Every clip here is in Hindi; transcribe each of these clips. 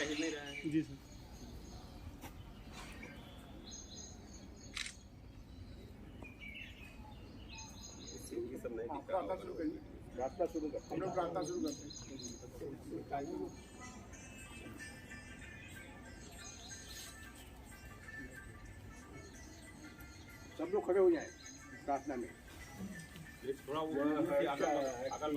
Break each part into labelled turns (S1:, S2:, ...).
S1: क्या हिल नहीं रहा है?
S2: जी सर।
S1: ये सब नहीं दिख
S3: प्रार्थना शुरू करिए।
S4: रास्ता शुरू करते
S3: हम लोग प्रार्थना शुरू करते हैं।
S4: सब लोग खड़े हो जाए प्रार्थना में।
S1: ये थोड़ा वो अगल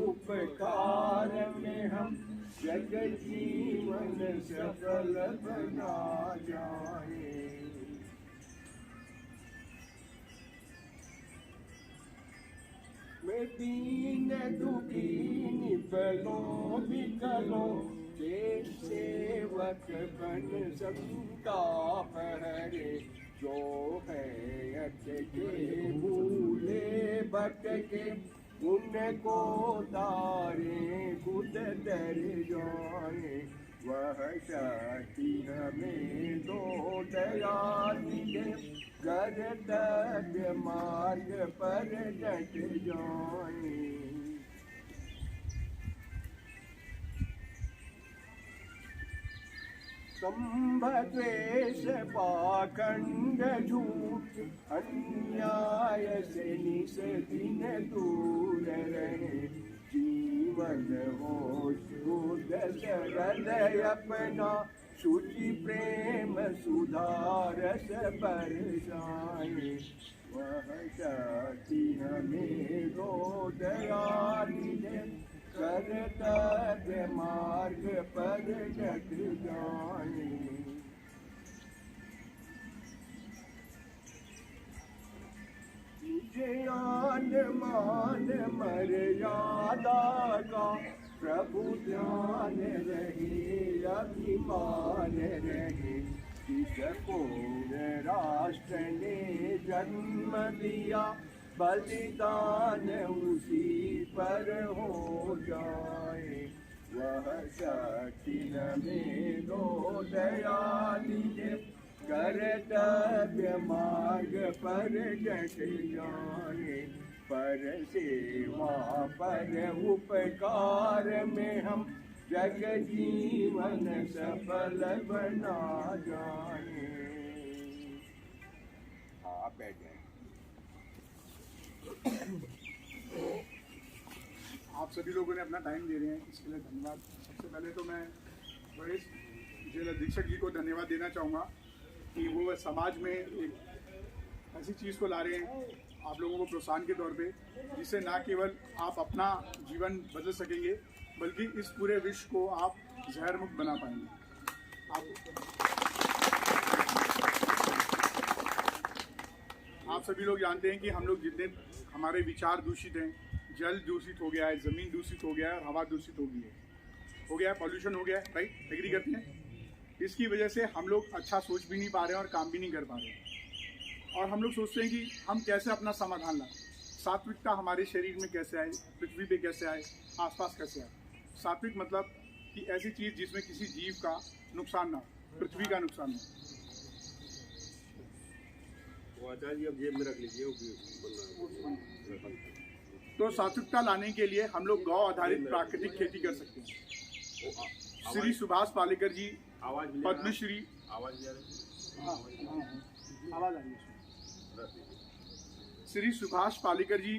S4: उपकार में हम जग जीवन सफल बना जाए। मैं दीन दुखी निपलों विकलों के सेवक बन सबका पहरे। जो है अटके भूले भटके उनको तारे खुद डर जाए। वह शक्ति हमें दो दया दे गर्दव्य मार्ग पर डट जाए। संभ द्वेष पाखंड झूठ अन्याय से निस दिन दूर रहे। जीवन हो शुद्ध सरल अपना शुचि प्रेम सुधारस बरसाए। वह शक्ति हमें दो दया दे कर्तव्य मार्ग पर डट जाए। ज्ञान मान मर्यादा का प्रभु ध्यान रहे अभिमान रहे। जिस पूर्ण राष्ट्र ने जन्म दिया बलिदान उसी पर हो जाए। वह शक्ति हमें दो दया दे कर्तव्य मार्ग पर डट जाए। पर सेवा पर उपकार में हम जग जीवन सफल बना जाए। आप बैठ जाए।
S3: आप सभी लोगों ने अपना टाइम दे रहे हैं, इसके लिए धन्यवाद। सबसे पहले तो मैं वरिष्ठ जेल अधीक्षक जी को धन्यवाद देना चाहूँगा कि वो समाज में एक ऐसी चीज़ को ला रहे हैं आप लोगों को प्रोत्साहन के तौर पे, जिससे ना केवल आप अपना जीवन बदल सकेंगे बल्कि इस पूरे विश्व को आप जहर मुक्त बना पाएंगे। आप सभी लोग जानते हैं कि हम लोग जितने हमारे विचार दूषित हैं, जल दूषित हो गया है, ज़मीन दूषित हो गया है और हवा दूषित हो गया है, पॉल्यूशन हो गया है, राइट? एग्री करते हैं? इसकी वजह से हम लोग अच्छा सोच भी नहीं पा रहे हैं और काम भी नहीं कर पा रहे हैं। और हम लोग सोचते हैं कि हम कैसे अपना समाधान लाएं। सात्विकता हमारे शरीर में कैसे आए, पृथ्वी पे कैसे आए, आसपास कैसे आए। सात्विक मतलब कि ऐसी चीज़ जिसमें किसी जीव का नुकसान ना हो, पृथ्वी का नुकसान ना हो।
S1: वो आचार्य जी अब जेब में रख लीजिए।
S3: तो सात्विकता लाने के लिए हम लोग गौ आधारित प्राकृतिक खेती कर सकते हैं। श्री सुभाष पालेकर जी पद्मश्री आवाज आ रही है। श्री सुभाष पालेकर जी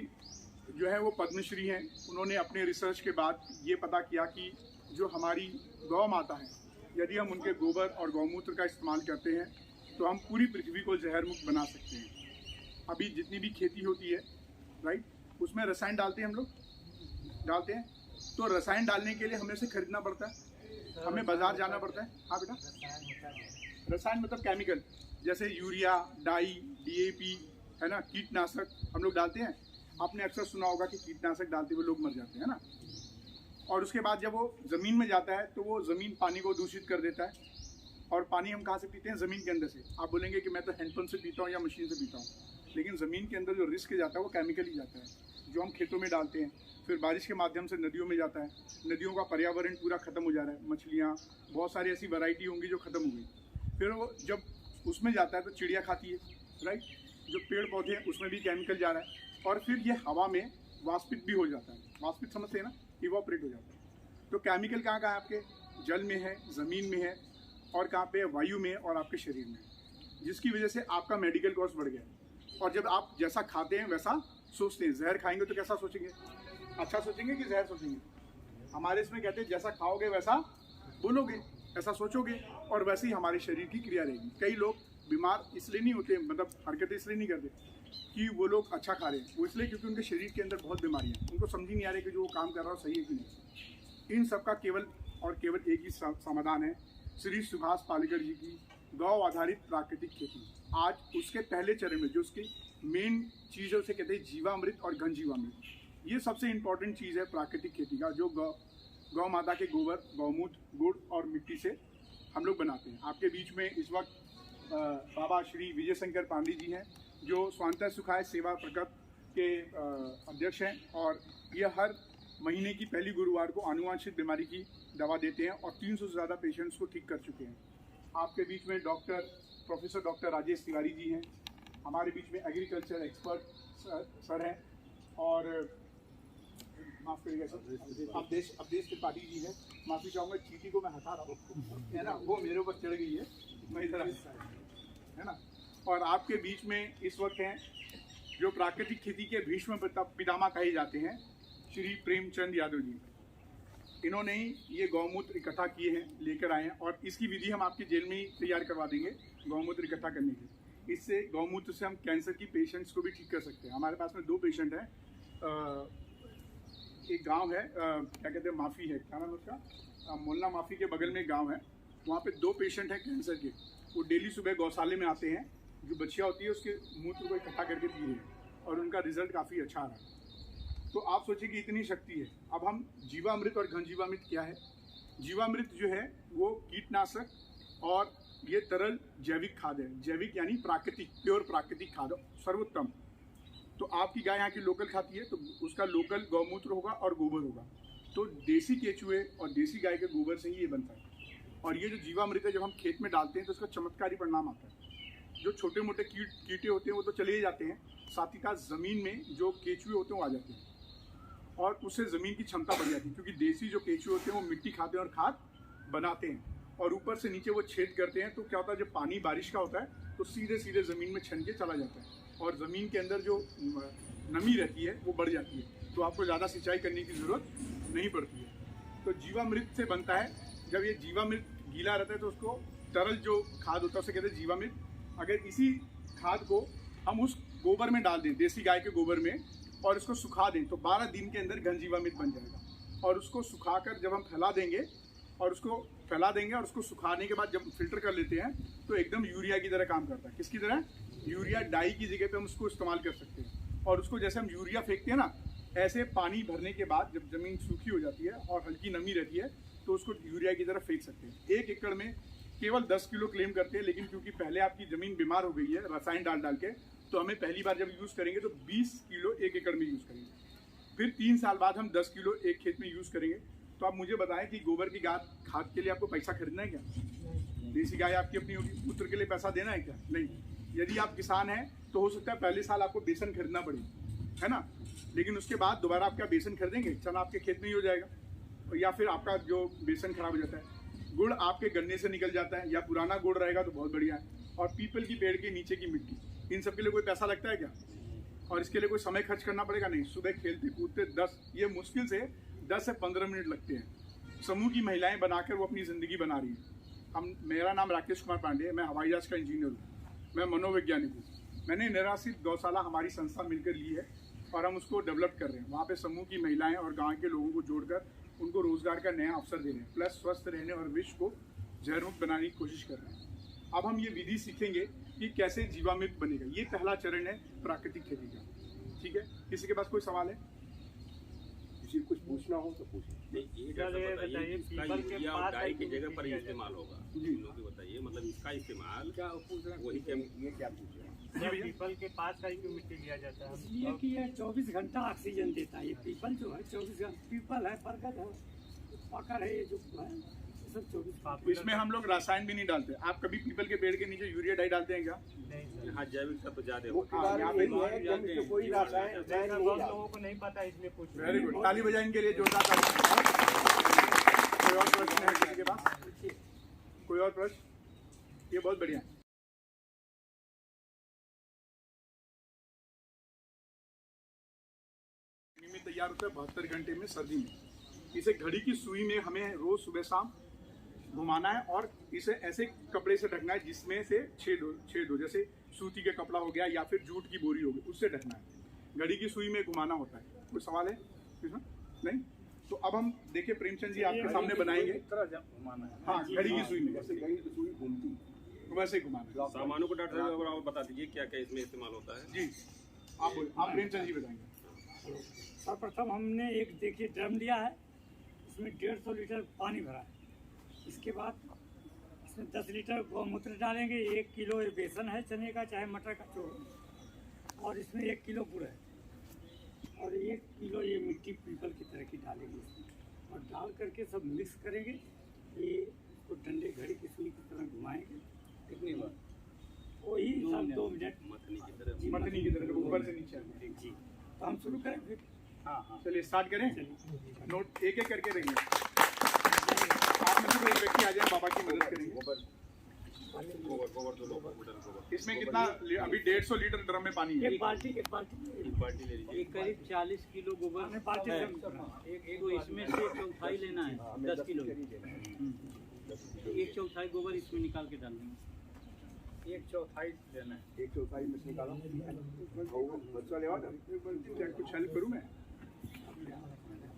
S3: जो है वो पद्मश्री हैं। उन्होंने अपने रिसर्च के बाद ये पता किया कि जो हमारी गौ माता है, यदि हम उनके गोबर और गौमूत्र का इस्तेमाल करते हैं तो हम पूरी पृथ्वी को जहर मुक्त बना सकते हैं। अभी जितनी भी खेती होती है, राइट, उसमें रसायन डालते हैं, हम लोग डालते हैं। तो रसायन डालने के लिए हमें से खरीदना पड़ता है, हमें बाजार जाना पड़ता है। हाँ बेटा, रसायन मतलब केमिकल, जैसे यूरिया, डाई, डीएपी है ना, कीटनाशक हम लोग डालते हैं। आपने अक्सर सुना होगा कि कीटनाशक डालते हुए लोग मर जाते हैं ना। और उसके बाद जब वो ज़मीन में जाता है तो वो ज़मीन पानी को दूषित कर देता है। और पानी हम कहाँ से पीते हैं? ज़मीन के अंदर से। आप बोलेंगे कि मैं तो हैंडपंप से पीता हूँ या मशीन से पीता हूँ, लेकिन ज़मीन के अंदर जो रिस्क जाता है वो केमिकल ही जाता है, जो हम खेतों में डालते हैं। फिर बारिश के माध्यम से नदियों में जाता है। नदियों का पर्यावरण पूरा ख़त्म हो जा रहा है। मछलियाँ, बहुत सारी ऐसी वैरायटी होंगी जो ख़त्म हो गई। फिर वो जब उसमें जाता है तो चिड़िया खाती है, राइट। जो पेड़ पौधे हैं उसमें भी केमिकल जा रहा है और फिर ये हवा में वाष्पित भी हो जाता है। वाष्पित समझते हैं ना, इवोपरेट हो जाता है। तो केमिकल कहाँ कहाँ आपके जल में है, ज़मीन में है और कहाँ पे वायु में और आपके शरीर में, जिसकी वजह से आपका मेडिकल कॉस्ट बढ़ गया। और जब आप जैसा खाते हैं वैसा सोचते हैं। जहर खाएंगे तो कैसा सोचेंगे, अच्छा सोचेंगे कि जहर सोचेंगे? हमारे इसमें कहते हैं जैसा खाओगे वैसा बोलोगे, ऐसा सोचोगे और वैसे ही हमारे शरीर की क्रिया रहेगी। कई लोग बीमार इसलिए नहीं होते, मतलब हरकतें इसलिए नहीं करते कि वो लोग अच्छा खा रहे हैं, वो इसलिए क्योंकि उनके शरीर के अंदर बहुत बीमारियाँ हैं, उनको समझ ही नहीं आ रही कि जो वो काम कर रहा है सही है कि नहीं। इन सब का केवल और केवल एक ही समाधान है, श्री सुभाष पालेकर जी की गौ आधारित प्राकृतिक खेती। आज उसके पहले चरण में जो उसकी मेन चीज़ है उसे कहते हैं जीवामृत और घन जीवामृत। ये सबसे इम्पोर्टेंट चीज़ है प्राकृतिक खेती का, जो गौ माता के गोबर, गौमूत्र, गुड़ और मिट्टी से हम लोग बनाते हैं। आपके बीच में इस वक्त बाबा श्री विजय शंकर पांडे जी हैं, जो स्वांतः सुखाय सेवा प्रकल्प के अध्यक्ष हैं और ये हर महीने की पहली गुरुवार को आनुवांशिक बीमारी की दवा देते हैं और 300 से ज़्यादा पेशेंट्स को ठीक कर चुके हैं। आपके बीच में प्रोफेसर डॉक्टर राजेश तिवारी जी हैं, हमारे बीच में एग्रीकल्चर एक्सपर्ट सर हैं और माफ़ करिएगा सर अवधेश त्रिपाठी जी हैं। माफ़ी चाहूँगा, चीटी को मैं हटा रहा हूँ, है ना, वो मेरे ऊपर चढ़ गई है, मैं इधर है ना। और आपके बीच में इस वक्त हैं जो प्राकृतिक खेती के भीष्म पितामह कहे जाते हैं, श्री प्रेमचंद यादव जी। इन्होंने ही ये गौमूत्र इकट्ठा किए हैं, लेकर आए हैं और इसकी विधि हम आपके जेल में ही तैयार करवा देंगे गौमूत्र इकट्ठा करने की। इससे गौमूत्र से हम कैंसर की पेशेंट्स को भी ठीक कर सकते हैं। हमारे पास में 2 पेशेंट हैं, एक गांव है क्या कहते हैं माफ़ी है, क्या नाम उसका, मोलना माफ़ी के बगल में एक गाँव है, वहाँ पे 2 पेशेंट हैं कैंसर के। वो डेली सुबह गौशाले में आते हैं, जो बच्चियाँ होती है उसके मूत्र को इकट्ठा करके पी रहे हैं और उनका रिजल्ट काफ़ी अच्छा आ रहा है। तो आप सोचिए कि इतनी शक्ति है। अब हम जीवामृत और घन जीवामृत क्या है? जीवामृत जो है वो कीटनाशक और ये तरल जैविक खाद है। जैविक यानी प्राकृतिक, प्योर प्राकृतिक खाद, सर्वोत्तम। तो आपकी गाय यहाँ की लोकल खाती है तो उसका लोकल गौमूत्र होगा और गोबर होगा। तो देसी केचुए और देसी गाय के गोबर से ही ये बनता है। और ये जो जीवामृत है जब हम खेत में डालते हैं तो उसका चमत्कारी परिणाम आता है। जो छोटे मोटे कीटे होते हैं वो तो चले ही जाते हैं, साथ ही साथ ज़मीन में जो केचुए होते हैं वो आ जाते हैं और उससे ज़मीन की क्षमता बढ़ जाती है। क्योंकि देसी जो केचुए होते हैं वो मिट्टी खाते हैं और खाद बनाते हैं और ऊपर से नीचे वो छेद करते हैं। तो क्या होता है, जब पानी बारिश का होता है तो सीधे सीधे ज़मीन में छन के चला जाता है और ज़मीन के अंदर जो नमी रहती है वो बढ़ जाती है। तो आपको ज़्यादा सिंचाई करने की ज़रूरत नहीं पड़ती है। तो जीवामृत से बनता है। जब ये जीवामृत गीला रहता है तो उसको तरल जो खाद होता है उसे कहते हैं जीवामृत। अगर इसी खाद को हम उस गोबर में डाल दें, देसी गाय के गोबर में, और इसको सुखा दें तो 12 दिन के अंदर घन जीवामृत बन जाएगा। और उसको सुखाकर जब हम फैला देंगे और उसको सुखाने के बाद जब फिल्टर कर लेते हैं तो एकदम यूरिया की तरह काम करता है। किसकी तरह? यूरिया डाई की जगह पे हम उसको इस्तेमाल कर सकते हैं। और उसको जैसे हम यूरिया फेंकते हैं ना, ऐसे पानी भरने के बाद जब ज़मीन सूखी हो जाती है और हल्की नमी रहती है तो उसको यूरिया की तरह फेंक सकते हैं। 1 एकड़ में केवल 10 किलो क्लेम करते हैं, लेकिन क्योंकि पहले आपकी ज़मीन बीमार हो गई है रसायन डाल के, तो हमें पहली बार जब यूज़ करेंगे तो 20 किलो 1 एकड़ में यूज़ करेंगे। फिर 3 साल बाद हम 10 किलो एक खेत में यूज़ करेंगे। तो आप मुझे बताएं कि गोबर की खाद के लिए आपको पैसा खरीदना है क्या? देसी गाय आपकी अपनी होगी, पुत्र के लिए पैसा देना है क्या? नहीं। यदि आप किसान हैं तो हो सकता है पहले साल आपको बेसन खरीदना पड़े, है ना, लेकिन उसके बाद दोबारा आप क्या बेसन खरीदेंगे? चना आपके खेत में ही हो जाएगा। या फिर आपका जो बेसन खराब हो जाता है, गुड़ आपके गन्ने से निकल जाता है, या पुराना गुड़ रहेगा तो बहुत बढ़िया है। और पीपल की पेड़ के नीचे की मिट्टी, इन सब के लिए कोई पैसा लगता है क्या? और इसके लिए कोई समय खर्च करना पड़ेगा? नहीं। सुबह खेलते कूदते ये मुश्किल से 10 से 15 मिनट लगते हैं। समूह की महिलाएं बनाकर वो अपनी ज़िंदगी बना रही हैं। मेरा नाम राकेश कुमार पांडे है, मैं हवाई जहाज का इंजीनियर हूँ, मैं मनोवैज्ञानिक हूँ। मैंने निराश्रित गौशाला हमारी संस्था मिलकर ली है और हम उसको डेवलप कर रहे हैं। वहाँ पे समूह की महिलाएं और गाँव के लोगों को जोड़कर उनको रोज़गार का नया अवसर दे रहे हैं, प्लस स्वस्थ रहने और विश्व को जहरमुक्त बनाने की कोशिश कर रहे हैं। अब हम ये विधि सीखेंगे कि कैसे जीवामृत बनेगा। ये पहला चरण है प्राकृतिक खेती का। ठीक है, किसी के पास कोई सवाल है?
S4: किसी को कुछ पूछना हो तो पूछिए।
S1: यूरिया और डाई की जगह पर इस्तेमाल होगा जी। बताइए, मतलब इसका इस्तेमाल
S4: क्या पूछ रहे हैं?
S1: वही
S4: ये क्या पूछ रहे हैं?
S2: पीपल के पास का ही क्यों मिट्टी लिया जाता है?
S5: इसलिए कि ये 24 घंटा ऑक्सीजन देता है। ये पीपल जो है 24 घंटा, पीपल है, बरगद है, पकड़ है, ये जो है सब 24
S3: इसमें हम लोग रसायन भी नहीं डालते। आप कभी पीपल के पेड़ के नीचे यूरिया डाई डालते हैं क्या?
S2: नहीं सर।
S1: यहाँ जैविक तत्व ज्यादा
S4: मुख्य
S1: होता है।
S4: कारण
S3: यहाँ पे
S4: यही है कि हम इसमें कोई रासायन
S2: सर,
S4: नहीं
S2: बहुत
S4: डालते।
S2: लोगों को नहीं पता इसलिए पूछ रहे
S3: वेरी
S2: हैं।
S3: गुड, ताली बजाएं इनके लिए जोरदार ताली। कोई और प्रश्न है किसी के पास? कोई और प्रश्न? ये बहुत बढ़िया है। में तैयार होता है 72 घंटे में सर्दी में। इसे घड़ी की सुई में हमें रोज सुबह शाम घुमाना है और इसे ऐसे कपड़े से ढकना है जिसमें से छेद हो, जैसे सूती का कपड़ा हो गया या फिर जूट की बोरी हो गई, उससे ढकना है। घड़ी की सुई में घुमाना होता है। कोई सवाल है इसमें? नहीं? तो अब हम देखिए प्रेमचंद जी आपके सामने बनाएंगे। हाँ, घड़ी की सुई में
S4: जैसे घड़ी की सुई घूमती है,
S3: वैसे ही घुमाना है।
S1: सामानों को डॉक्टर साहब और बता दीजिए क्या क्या इसमें इस्तेमाल होता है।
S3: जी आप बोलिए, आप प्रेमचंद जी बताएंगे।
S5: सर्वप्रथम हमने एक देखिए ड्रम लिया है, इसमें 150 लीटर पानी भरा है। इसके बाद इसमें 10 लीटर गौमूत्र डालेंगे, 1 किलो ये बेसन है चने का चाहे मटर का जो, और इसमें 1 किलो गुड़ है और 1 किलो ये मिट्टी पीपल की तरह की डालेंगे इसमें और डाल करके सब मिक्स करेंगे। ये तो डंडे घड़ी की सुई की तरह घुमाएंगे। कितनी बार? वही 2 मिनट
S1: मथनी की तरह।
S3: मथनी की तरह ऊपर से नीचे आते हैं।
S5: जी। तो हम शुरू करें फिर?
S3: हाँ, चलिए स्टार्ट करें।
S5: चलिए।
S3: नोट एक एक करके देंगे। आप में से कोई एक व्यक्ति आ जाए, बाबा की मदद करेंगे।
S1: गोबर दो लोग गोबर।
S3: इसमें कितना अभी 150 लीटर ड्रम में पानी है।
S5: एक बाल्टी
S1: एक बाल्टी ले लीजिए।
S6: एक करीब 40 किलो गोबर
S5: हमने बाल्टी
S6: है।
S5: से
S6: तो इसमें से 1/4 लेना है, 10 किलो। 1/4 गोबर इसमें निकाल के डाल देंगे।
S2: 1/4 लेना है।
S4: 1/4 में से निकालो। बच्चा ले आओ ना।
S3: क्या कुछ हेल्प करूँ मैं?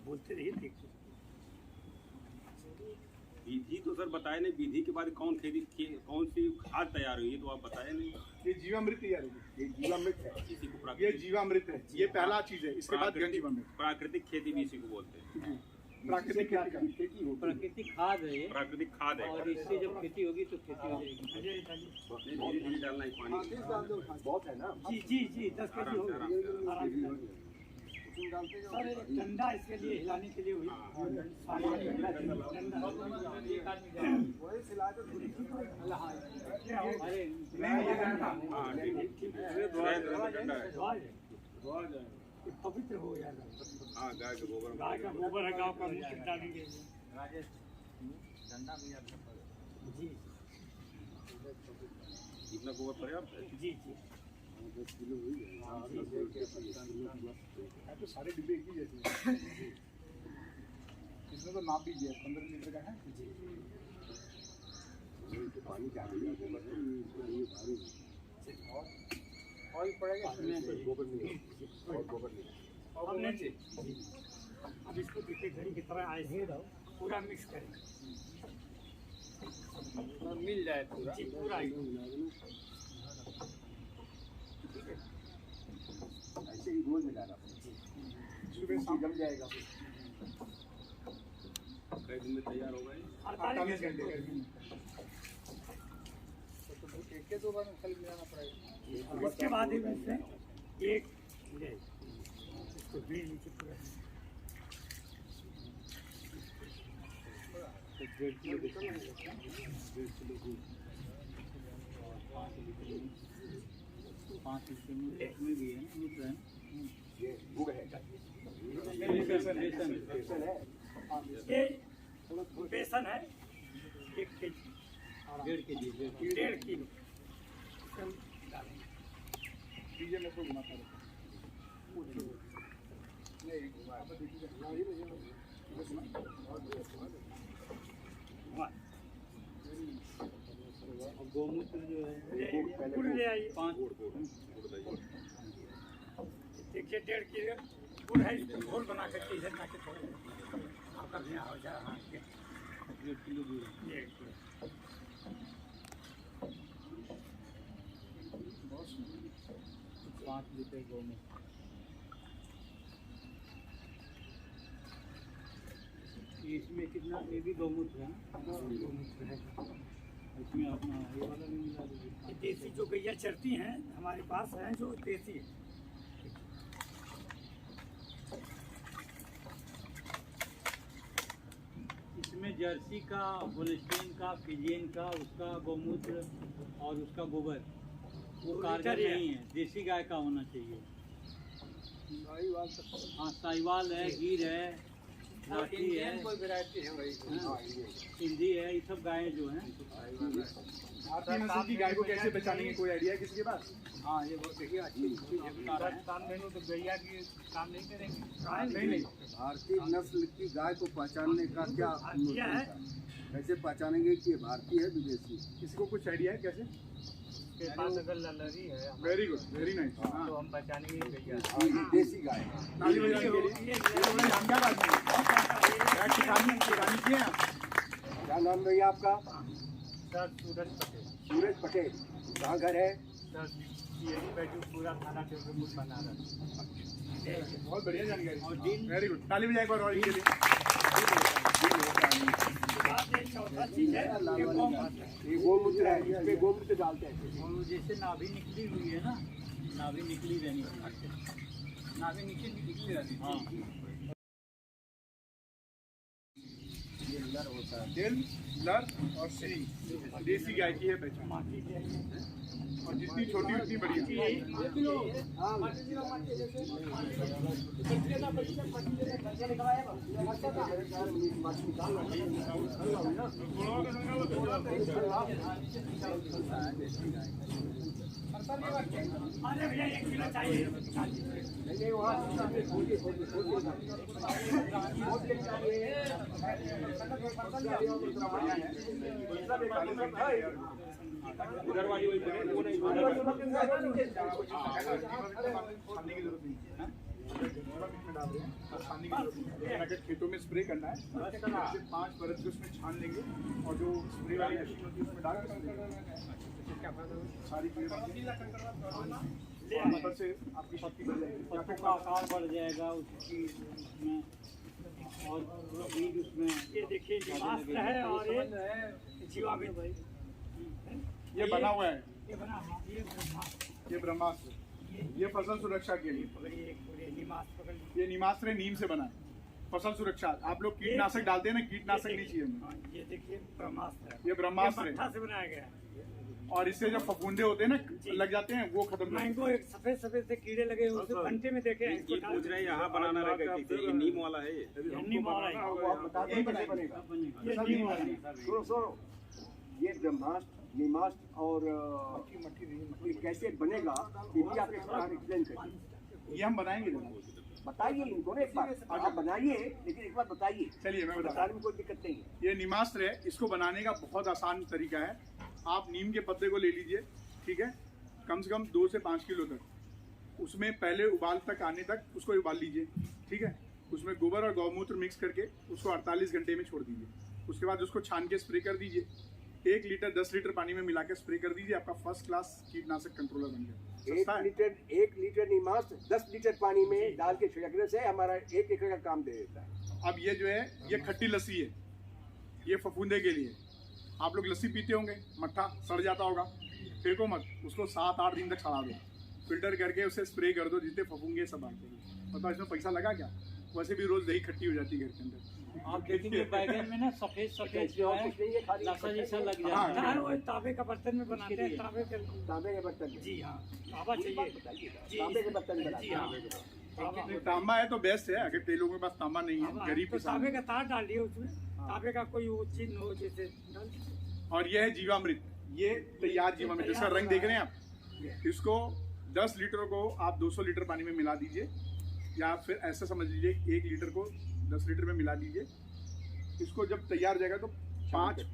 S5: बोलते रहिए, देखते
S1: विधि तो सर बताए नहीं, विधि के बाद कौन सी खाद तैयार हुई तो आप बताए नहीं।
S3: ये जीवामृत तैयार है।
S4: ये जीवामृत है।
S1: इसी को
S3: ये
S1: प्राकृतिक
S3: जीवामृत है। ये पहला चीज है। इसके बाद जीवामृत।
S1: प्राकृतिक खेती भी इसी को बोलते हैं।
S3: जी, प्राकृतिक खेती होती है।
S6: प्राकृतिक खाद है ये,
S1: प्राकृतिक खाद है।
S6: और इससे जब खेती होगी तो खेती हो जाएगी।
S1: धीरे धीरे डालना है पानी।
S4: बहुत है ना।
S5: जी जी जी 10 केजी हो
S1: आराम से,
S5: गई। आराम से। सर एक डंडा इसके लिए हिलाने के लिए हुई।
S6: अरे
S1: हाँ ठीक है।
S5: पवित्र हो जाएगा।
S1: हाँ गाय के गोबर।
S5: गाय का गोबर है, गाँव का मूत्र डालेंगे। जी
S1: इतना गोबर पर्याप्त है।
S5: जी जी।
S3: तो सारे डिब्बे एक ही जैसे हैं। इसमें तो नाप भी दिया 15 लीटर का है।
S4: पानी क्या है?
S2: ऑयल पड़ेगा।
S4: गोबर नहीं, और गोबर नहीं।
S5: अब इसको देखिए घड़ी की तरह ऐसे पूरा मिक्स करें।
S2: मिल जाए पूरा।
S5: जी पूरा
S4: ऐसे ही रोज मिलाना।
S3: सुबह शाम
S4: जम जाएगा।
S1: कई दिन में तैयार होगा ये?
S3: 48 घंटे का।
S2: एक 2 बार खाली मिलाना पड़ेगा।
S5: उसके बाद ही इसमें एक इसको बीच नीचे पूरा
S6: 1.5 किलो बेसन, 1.5 किलो दूध, 5 लीटर इसमें भी है ना, मूत्र है ना।
S4: ये गुड़ है।
S6: बेसन
S4: बेसन है।
S5: ये बेसन है 1 केजी,
S6: 1.5 केजी,
S5: 1.5 किलो डालेंगे।
S3: डीजे में तो घुमाता रहता है। नहीं घुमा तो देखिए
S6: और गौमूत्र जो है
S5: गुड़ ले आइए।
S6: 5
S5: देखिए 1.5 किलो गुड़ है, इसको घोल बना करके इधर ला के थोड़ा आपका भी हो जाए। हाँ
S6: 1 किलो दूध है।
S5: ये 1 किलो।
S6: 5 लीटर गौमूत्र। इसमें कितना, ये भी गौमूत्र है ना,
S5: गौमूत्र है।
S6: इसमें अपना ये वाला भी मिला दीजिए।
S5: ये देसी जो गैया चरती हैं हमारे पास हैं, जो देसी है।
S6: इसमें जर्सी का, होल्स्टीन का, फिजियन का, उसका गौमूत्र और उसका गोबर वो कारगर नहीं है, देसी गाय का होना चाहिए। हाँ, साहिवाल है, गिर है, राठी है,
S2: कोई वैरायटी है भाई।
S6: हाँ, सिंधी है, ये सब गायें जो हैं।
S3: भारतीय नस्ल की गाय को कैसे पहचानेंगे, कोई आइडिया है किसी के पास?
S2: हाँ, ये बहुत देखिए अच्छी चीज बता रहे हैं। काम देने तो गैया की काम नहीं करेंगे।
S3: नहीं
S4: भारतीय नस्ल की गाय को पहचानने का क्या
S5: क्या है?
S4: कैसे पहचानेंगे कि ये भारतीय है विदेशी?
S3: किसी को कुछ आइडिया है कैसे?
S2: के पास अगर ललरी है
S3: वेरी गुड, वेरी नाइस।
S2: तो हम पहचानेंगे गैया।
S4: ये देसी गाय है।
S3: ताली बजाने के लिए ये बड़ा जानकार आदमी है। किसानी किए हैं आप?
S4: क्या नाम भैया आपका?
S2: सर सूरज पटेल।
S4: सूरज पटेल। कहाँ घर है?
S2: सर यही बैठू पूरा थाना चौधरी बना रहा।
S3: बहुत बढ़िया जानकारी, वेरी गुड। ताली बजाए एक बार और इनके लिए।
S5: चौथा चीज है ये गौमूत्र।
S4: ये गोमूत्र है, इसमें गोमूत्र डालते हैं।
S6: और जैसे नाभि निकली हुई है ना, नाभि निकली रहनी चाहिए।
S2: नाभि नीचे निकली रहती है।
S6: हाँ,
S3: दिल, लर और सींग देसी गाय की है पहचान। और जितनी छोटी उतनी बढ़िया।
S5: अरे भैया 1 किलो चाहिए।
S1: उधर वाली वही बोले, वो नहीं
S3: छानने की जरूरत नहीं है। छानने की जरूरत नहीं है। अगर खेतों में स्प्रे करना है तो 5 परत को उसमें छान लेंगे और जो स्प्रे वाली मशीन होती है उसमें डाल देंगे। सारी कीड़े ऊपर से आपकी शक्ति बढ़ जाएगी,
S6: पत्तों का आकार बढ़ जाएगा उसकी उसमें, और बीज उसमें।
S5: ये देखिए निमास्त्र है और ये जीवामृत।
S3: ये बना हुआ है,
S5: ये बना हुआ ये ब्रह्मास्त्र।
S3: ये ब्रह्मास्त्र, ये फसल सुरक्षा के लिए।
S5: पूरे निमास्त्र पकड़ लीजिए।
S3: ये निमास्त्र नीम से बना है, फसल सुरक्षा। आप लोग कीटनाशक डालते हैं ना, कीटनाशक नहीं चाहिए हमें।
S5: हाँ, ये देखिए ब्रह्मास्त्र है।
S3: ये ब्रह्मास्त्र
S5: मट्ठा
S3: है
S5: से बनाया गया है।
S3: और इससे जो फफूंदे होते हैं ना लग जाते हैं, वो खत्म करते
S5: मैंगो एक सफेद सफेद से कीड़े लगे हुए उसे घंटे में देखे हैं।
S1: ये पूछ रहे हैं यहाँ बनाना रहेगा कैसे, ये नीम वाला है ये।
S5: नीम वाला है।
S4: वो आप बता दें कैसे बनेगा?
S5: ये नीम वाला है।
S4: सुनो, ये ब्रह्मास्त्र, निमास्त्र और ये कैसे बनेगा ये भी आप एक्सप्लेन करिए।
S3: ये हम बनाएंगे जरा।
S4: बताइए इनको ना एक बार। आप बनाइए लेकिन एक बार बताइए।
S3: चलिए मैं बता
S4: बताने में कोई दिक्कत नहीं है।
S3: ये निमास्त्र है, इसको बनाने का बहुत आसान तरीका है। आप नीम के पत्ते को ले लीजिए, ठीक है, कम से कम 2 से 5 किलो तक। उसमें पहले उबाल तक आने तक उसको उबाल लीजिए, ठीक है। उसमें गोबर और गौमूत्र मिक्स करके उसको 48 घंटे में छोड़ दीजिए। उसके बाद उसको छान के स्प्रे कर दीजिए। 1 लीटर 10 लीटर पानी में मिला के स्प्रे कर दीजिए। आपका फर्स्ट क्लास कीटनाशक कंट्रोलर बन गया। सस्ता है।
S4: 1 लीटर निमास्त्र 10 लीटर पानी में डाल के छिड़कने से हमारा 1 एकड़ का काम दे देता है।
S3: अब ये जो है ये खट्टी लस्सी है, ये फफूंदे के लिए। आप लोग लस्सी पीते होंगे, मट्ठा सड़ जाता होगा, फेंको मत, उसको 7-8 दिन तक सड़ा दो, फिल्टर करके उसे स्प्रे कर दो, जितने फफूंगे सब आते हैं। बताओ इसमें पैसा लगा क्या? वैसे भी रोज दही खट्टी हो जाती है घर के अंदर।
S6: आप देखेंगे बैगन में ना सफेद सफेद जो है लसा जैसा लग जाता है।
S5: हाँ, वो तांबे का बर्तन में बनाते हैं। तांबे के
S4: तांबे के बर्तन में।
S5: जी हाँ, तांबा चाहिए। जी
S4: तांबे के बर्तन में
S5: जी हाँ।
S3: तांबा है तो बेस्ट है। अगर कई लोगों के पास तांबा नहीं है, गरीब
S5: तो
S3: किसान
S5: तांबे का तार डालिए उसमें। तांबे का कोई वो चीज हो जैसे।
S3: और ये है जीवामृत, ये तैयार जीवामृत, इसका रंग देख रहे हैं आप। इसको 10 लीटर को आप 200 लीटर पानी में मिला दीजिए, या फिर ऐसा समझ लीजिए 1 लीटर को 10 लीटर में मिला दीजिए। इसको जब तैयार हो जाएगा तो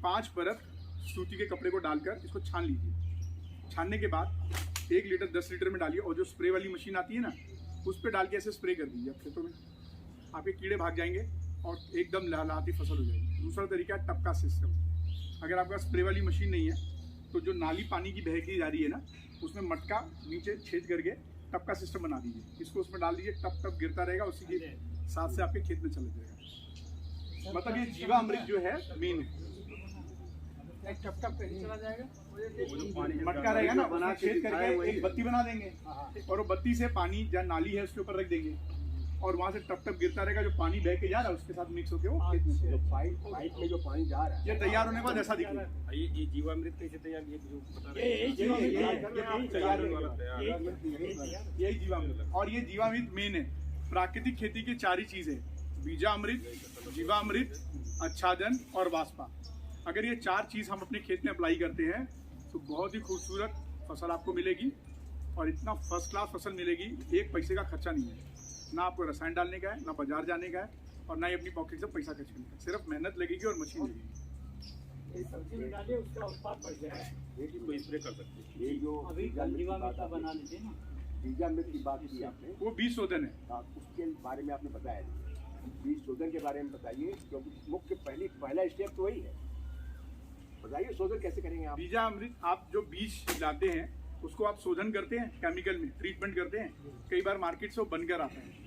S3: 5 परत सूती के कपड़े को डालकर इसको छान लीजिए। छानने के बाद 1 लीटर 10 लीटर में डालिए और जो स्प्रे वाली मशीन आती है ना, उस पर डाल के ऐसे स्प्रे कर दीजिए। आप खेतों में आपके कीड़े भाग जाएंगे और एकदम लहलहाती फसल हो जाएगी। दूसरा तरीका है टपका सिस्टम। अगर आपका स्प्रे वाली मशीन नहीं है तो जो नाली पानी की बहती जा रही है ना, उसमें मटका नीचे छेद करके टपका सिस्टम बना दीजिए। इसको उसमें डाल दीजिए, टप टप गिरता रहेगा, उसी के साथ से आपके खेत में चला जाएगा। मतलब ये जीवामृत जो है मेन है।
S2: टप टप कहीं चला जाएगा।
S3: मटका रहेगा ना, उसमें छेद करके एक बत्ती बना देंगे और वो बत्ती से पानी जहाँ नाली है उसके ऊपर रख देंगे। और वहाँ से टप टप गिरता रहेगा, जो पानी बह के जा रहा है उसके साथ मिक्स होके वो खेत में
S4: जो पाइप में जो पानी जा रहा है,
S3: ये तैयार होने के बाद ऐसा दिखेगा।
S1: ये जीवामृत कैसे तैयार, ये जो बता रहे
S5: ये
S1: हैं तैयार होने वाला तैयार
S3: यही जीवामृत। और ये जीवामृत मेन है। प्राकृतिक खेती की 4 ही चीज है, बीजामृत, जीवामृत, आच्छादन और वाष्पा। अगर ये 4 चीज हम अपने खेत में अप्लाई करते हैं तो बहुत ही खूबसूरत फसल आपको मिलेगी और इतना फर्स्ट क्लास फसल मिलेगी, 1 पैसे का खर्चा नहीं है। ना आपको रसायन डालने का है, ना बाजार जाने का है और ना ही अपनी पॉकेट से पैसा खर्च करने का, सिर्फ मेहनत लगेगी और मशीन लगेगी।
S5: ये सब्जी में डालिए, उसका उत्पाद बढ़ जाएगा।
S1: इसको स्प्रे कर सकते हैं।
S4: ये जो
S6: अभी जीवामृत का बना लीजिए ना।
S4: बीजामृत की बात की आपने,
S3: वो बीज शोधन है।
S4: उसके बारे में आपने बताया नहीं। बीज शोधन के बारे में बताइए, क्योंकि मुख्य पहला स्टेप तो वही है। बताइए शोधन कैसे करेंगे आप?
S3: बीजामृत, आप जो बीज लाते हैं उसको आप शोधन करते हैं, केमिकल में ट्रीटमेंट करते हैं, कई बार मार्केट से वो बनकर आता है।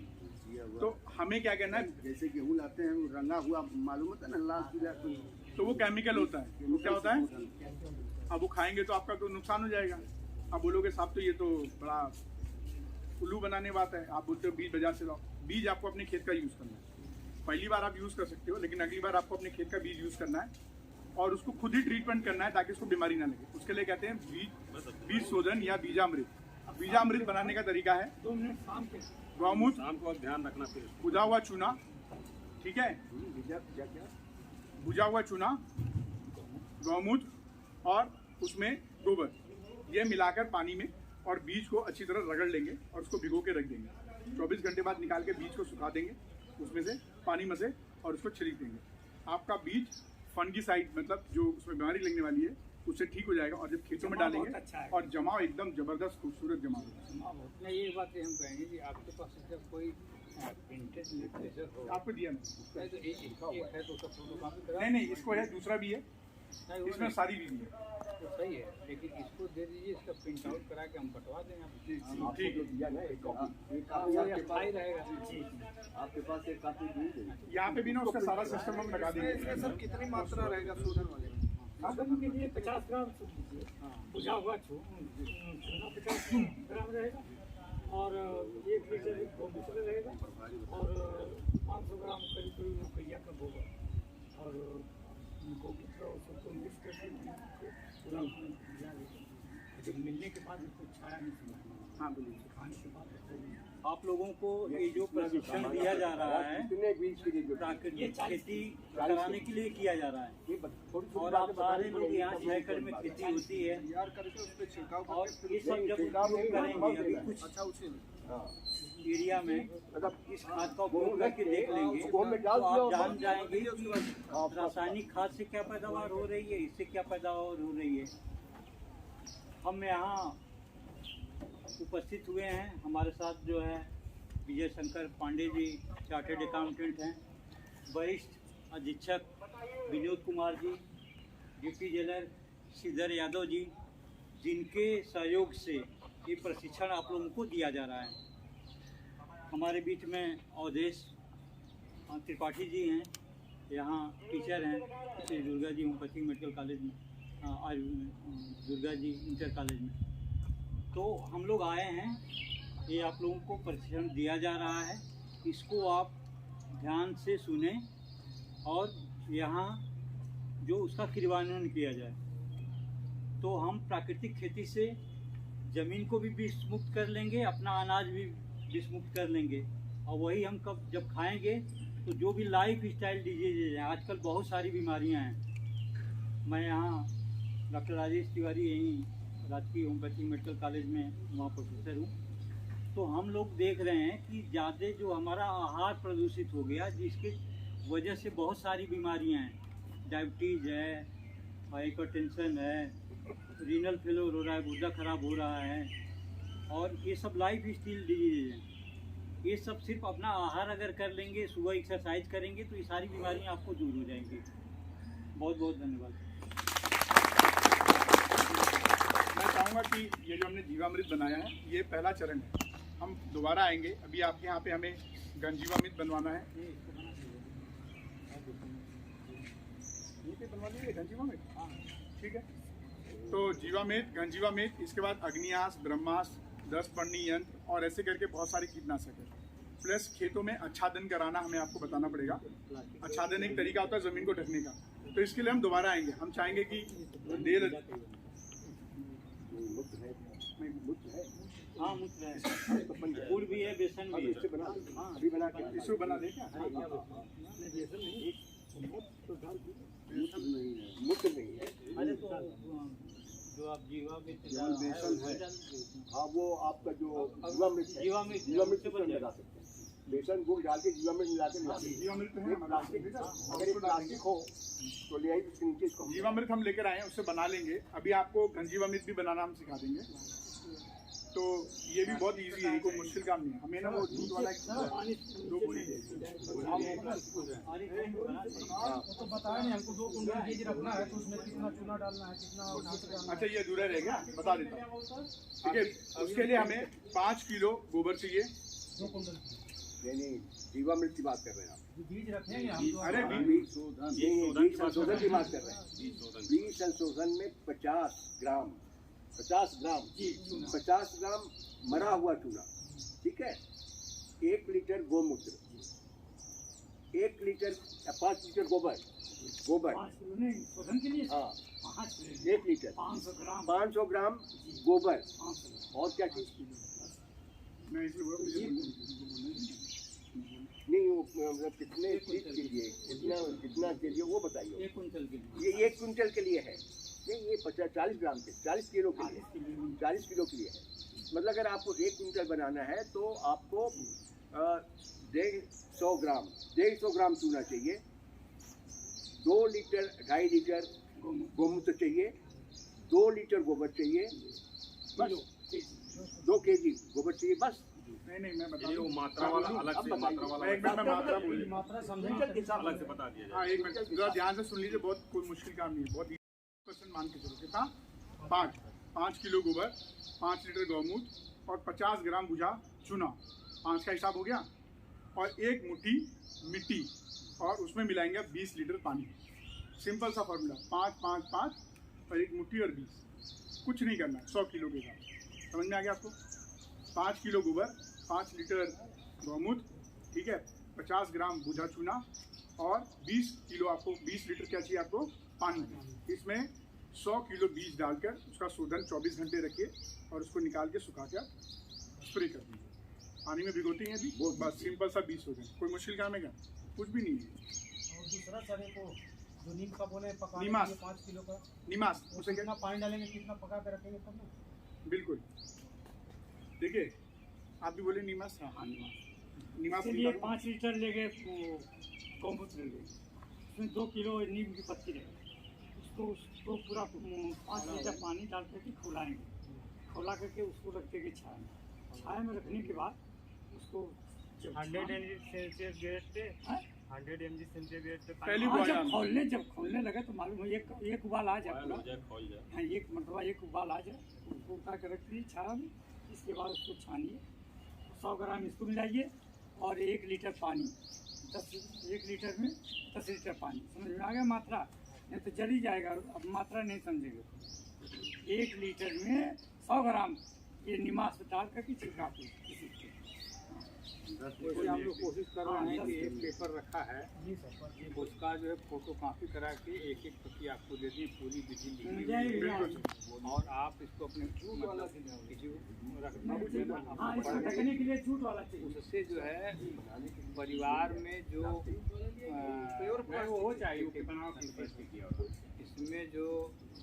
S3: तो हमें क्या करना है,
S4: जैसे गेहूँ लाते हैं वो रंगा हुआ मालूम होता है ना, लाल पीला,
S3: तो वो केमिकल होता है। वो क्या होता है, अब वो खाएंगे तो आपका तो नुकसान हो जाएगा। आप बोलोगे साहब तो ये तो बड़ा उल्लू बनाने बात है, आप बोलते हो बीज बाजार से लाओ। बीज आपको अपने खेत का यूज़ करना है। पहली बार आप यूज़ कर सकते हो, लेकिन अगली बार आपको अपने खेत का बीज यूज़ करना है और उसको खुद ही ट्रीटमेंट करना है ताकि उसको बीमारी ना लगे। उसके लिए कहते हैं बीज शोधन या बीजामृत। बीजामृत बनाने का तरीका है,
S5: 2 मिनट शाम के
S3: गौमूत्र,
S1: शाम को ध्यान रखना फिर।
S3: भुजा हुआ चूना, ठीक है, भुजा हुआ चूना, गौमूत्र और उसमें गोबर, ये मिलाकर पानी में और बीज को अच्छी तरह रगड़ लेंगे और उसको भिगो के रख देंगे। 24 घंटे बाद निकाल के बीज को सुखा देंगे, उसमें से पानी में से और उसको छिड़क देंगे। आपका बीज फंगिसाइड, मतलब जो उसमें बीमारी लगने वाली है उससे ठीक हो जाएगा। और जब खेतों में डालेंगे और जमाव एकदम जबरदस्त खूबसूरत जमाव होगा।
S2: नहीं, ये बात हम कहेंगे कि आपके पास जब कोई प्रिंटेड लिटरेचर हो,
S3: आपको दिया
S2: नहीं तो एक है तो उसका फोटोकॉपी करा,
S3: नहीं, इसको है, दूसरा भी है, इसमें सारी भी है।
S2: तो सही है, लेकिन इसको दे दीजिए, इसका प्रिंट आउट करा के हम बटवा दें आप।
S3: ठीक है,
S4: दिया ना एक कॉपी, एक
S2: हाँ,
S4: कॉपी
S2: वो
S4: आपके
S2: अस्थायी
S4: पास,
S2: रहेगा।
S4: आपके पास एक कॉपी दी है।
S3: यहाँ पे भी ना उसका सारा सिस्टम हम लगा देंगे।
S7: सर कितनी मात्रा रहेगा शोधन वाले?
S5: शोधन के लिए 50 ग्राम दीजिए, भुजा हुआ चूना 50 ग्राम रहेगा और 1 लीटर गौमूत्र रहेगा और 500 ग्राम करीब गैया का गोबर और गौमूत्र और सबको मिक्स करके पूरा मिला देंगे। जब मिलने के बाद उसको छाया नहीं सुना। हाँ बोलिए। खाने के बाद
S6: आप लोगों को ये जो प्रशिक्षण दिया जा रहा है
S4: कितने बीज के लिए जो
S6: प्राकृतिक खेती कराने के लिए किया जा रहा है,
S4: ये थोड़ी सी
S6: और आप सारे लोग यहाँ 6 एकड़ में खेती होती है
S7: तैयार करके उस पर छिड़काव
S6: और
S7: करके
S6: ये सब जब उपयोग करेंगे, अभी कुछ
S7: अच्छा उसी में
S6: एरिया में इस खाद का उपयोग करके देख लेंगे
S4: उसको हमने
S6: तो
S4: डाल दिया
S6: आप
S4: होगा।
S6: जान जाएंगे कि रासायनिक खाद से क्या पैदावार हो रही है, इससे क्या पैदावार हो रही है। हम यहाँ उपस्थित हुए हैं, हमारे साथ जो है विजय शंकर पांडे जी चार्टेड अकाउंटेंट हैं, वरिष्ठ अधीक्षक विनोद कुमार जी, डिप्टी जेलर श्रीधर यादव जी, जिनके सहयोग से ये प्रशिक्षण आप लोगों को दिया जा रहा है। हमारे बीच में अवधेश त्रिपाठी जी हैं, यहाँ टीचर हैं Shri Durga ji homeopathy medical college में, दुर्गा जी इंटर कॉलेज में। तो हम लोग आए हैं, ये आप लोगों को प्रशिक्षण दिया जा रहा है, इसको आप ध्यान से सुने और यहाँ जो उसका क्रियान्वयन किया जाए। तो हम प्राकृतिक खेती से ज़मीन को भी विष मुक्त कर लेंगे, अपना अनाज भी विष मुक्त कर लेंगे, और वही हम कब जब खाएंगे तो जो भी लाइफ स्टाइल डिजीज है, आजकल बहुत सारी बीमारियां हैं। मैं यहाँ डॉक्टर राजेश तिवारी यहीं राजकीय होम्योपैथी मेडिकल कॉलेज में वहाँ प्रोफेसर हूँ। तो हम लोग देख रहे हैं कि ज़्यादा जो हमारा आहार प्रदूषित हो गया, जिसकी वजह से बहुत सारी बीमारियां हैं, डायबिटीज़ है, हाइपरटेंशन है, रीनल फेलियर हो रहा है, गुर्दा खराब हो रहा है, और ये सब लाइफ स्टाइल डिजीज हैं। ये सब सिर्फ अपना आहार अगर कर लेंगे, सुबह एक्सरसाइज करेंगे तो ये सारी बीमारियां आपको दूर हो जाएंगी। बहुत बहुत धन्यवाद।
S3: मैं चाहूँगा कि ये जो हमने जीवामृत बनाया है ये पहला चरण है। हम दोबारा आएंगे, अभी आपके यहाँ पे हमें घनजीवामृत बनवाना है। ये पे बनवा देंगे घनजीवामृत, ठीक है। तो जीवामृत, घनजीवामृत, इसके बाद अग्नियास, ब्रह्मास्त्र, 10 पन्नी यंत्र और ऐसे करके बहुत सारे कीटनाशक है। प्लस खेतों में आच्छादन कराना हमें आपको बताना पड़ेगा। आच्छादन एक तरीका होता है ज़मीन को ढकने का, तो इसके लिए हम दोबारा आएंगे। हम चाहेंगे कि देर
S6: हाँ मुद्दा है, गुड़ भी है, बेसन भी है।
S4: अभी बना के
S3: इसको बना दें क्या?
S4: मुक्त नहीं है।
S6: अरे तो जो आप जीवामृत
S4: बेसन है, हाँ वो आपका जो जीवामृत है,
S6: जीवामृत
S4: जीवामृत से लगा सकते हैं। बेसन गुड़ डाल के जीवामृत मिला के मिला सकते
S3: जीवामृत है
S4: हैं। प्लास्टिक, अगर ये प्लास्टिक हो तो ले आई उसके नीचे इसको
S3: जीवामृत हम लेकर आए हैं, उससे बना लेंगे। अभी आपको घनजीवामृत भी बनाना हम सिखा देंगे, तो ये भी बहुत इजी है, कोई मुश्किल काम नहीं है। हमें ना वो दूध वाला 2 बोरी
S2: तो बताया नहीं हमको 2 कुंटल बीज रखना है तो उसमें कितना चूना डालना है, कितना।
S3: अच्छा ये अधूरा रह गया, बता देता हूँ। ठीक है, उसके लिए हमें 5 किलो गोबर चाहिए।
S2: 2 कुंटल
S4: नहीं, जीवामृत की बात कर रहे हैं आप।
S2: बीज रखेंगे हम।
S3: अरे
S4: बीज संशोधन की बात कर रहे हैं। बीज संशोधन में 50 ग्राम 50 ग्राम मरा हुआ चूना, ठीक है। 1 लीटर गोमूत्र, 1 लीटर 5 लीटर गोबर
S5: 5 के लिए
S4: हाँ 1 लीटर
S5: 500
S4: ग्राम गोबर, और क्या चीज
S3: मैं इसलिए
S4: नहीं, वो मतलब कितने चीज के लिए, कितना के लिए वो बताइए।
S6: 1 कुंटल के लिए,
S4: ये 1 कुंटल के लिए है। नहीं, ये 40 ग्राम के 40 किलो के लिए, 40 किलो के लिए है। मतलब अगर आपको 1 कुंटल बनाना है तो आपको 150 ग्राम चूना चाहिए, 2 लीटर 2.5 लीटर गोमूत्र चाहिए, 2 लीटर गोबर चाहिए, बस 2 kg गोबर चाहिए बस।
S3: नहीं मैं बता
S1: वो मात्रा वाला अलग से, मात्रा वाला
S3: मैं एक मिनट में मात्रा बोली।
S2: मात्रा समझेंगे
S1: अलग से बता दिया
S3: हाँ
S1: जाए।
S3: 1 मिनट जरा ध्यान से सुन लीजिए, बहुत कोई मुश्किल काम नहीं है, बहुत क्वेश्चन मान के चलो। कितना? 5 किलो गोबर, 5 लीटर गौमूत्र और 50 ग्राम भुजा चूना, 5 का हिसाब हो गया। और 1 मुट्ठी मिट्टी, और उसमें मिलाएंगे 20 लीटर पानी। सिंपल सा फॉर्मूला, 5 5 5 और 1 मुट्ठी और 20, कुछ नहीं करना है। 100 किलो के हिसाब समझ में आ गया आपको? 5 किलो गोबर, 5 लीटर गौमूत्र, ठीक है, 50 ग्राम भुजा चूना और 20 किलो आपको 20 लीटर क्या चाहिए आपको? पानी। इसमें 100 किलो बीज डालकर उसका शोधन 24 घंटे रखिए और उसको निकाल के सुखा के स्प्रे कर दीजिए। पानी में भिगोती हैं अभी, बस सिंपल सा बीज शोधन, कोई मुश्किल काम है क्या? कुछ भी नहीं है।
S2: और दूसरा सर को जो नीम का बोले पकाने
S3: नीमास।
S2: के लिए 5 किलो का,
S3: नीमास, उसे
S2: कितना पानी डालेंगे, कितना पका के रखेंगे तब ना?
S3: बिल्कुल। देखिए आप भी बोले नीमास। हाँ नीमास
S5: इसके लिए 5 लीटर ले गए गौमूत्र ले गए, उसमें 2 किलो नीम की पत्ती ले उसको पूरा 5 लीटर पानी डाल करके खौलाएंगे, खौला करके उसको रख देंगे छाया में रखने के बाद उसको
S2: 100 सेल्सियस गैस पे 100 mg सेंटीग्रेड पे
S3: पहली
S5: हाँ,
S3: बार
S5: जब खोलने लगे तो मालूम हो एक उबाल आ जाए पूरा,
S1: खोल जाए।
S5: हाँ एक मतलब एक उबाल आ जाए, उसको उठा के रख दीजिए छाया में। इसके बाद उसको छानिए, 100 ग्राम इसको मिलाइए और 1 लीटर पानी, 1 लीटर में 10 लीटर पानी। समझ में आ गया मात्रा? नहीं तो जल ही जाएगा, अब मात्रा नहीं समझेंगे। 1 लीटर में 100 ग्राम ये निमास डाल करके छिड़का
S6: वैसे हम लोग कोशिश कर रहे हैं कि एक पेपर रखा है उसका जो है फोटो कॉपी करा के एक प्रति आपको दे दी, पूरी विधि लिखी हुई, और आप इसको अपने
S5: रखने के लिए जूट वाला चाहिए।
S6: उससे जो है परिवार में जो वो चाहिए इसमें जो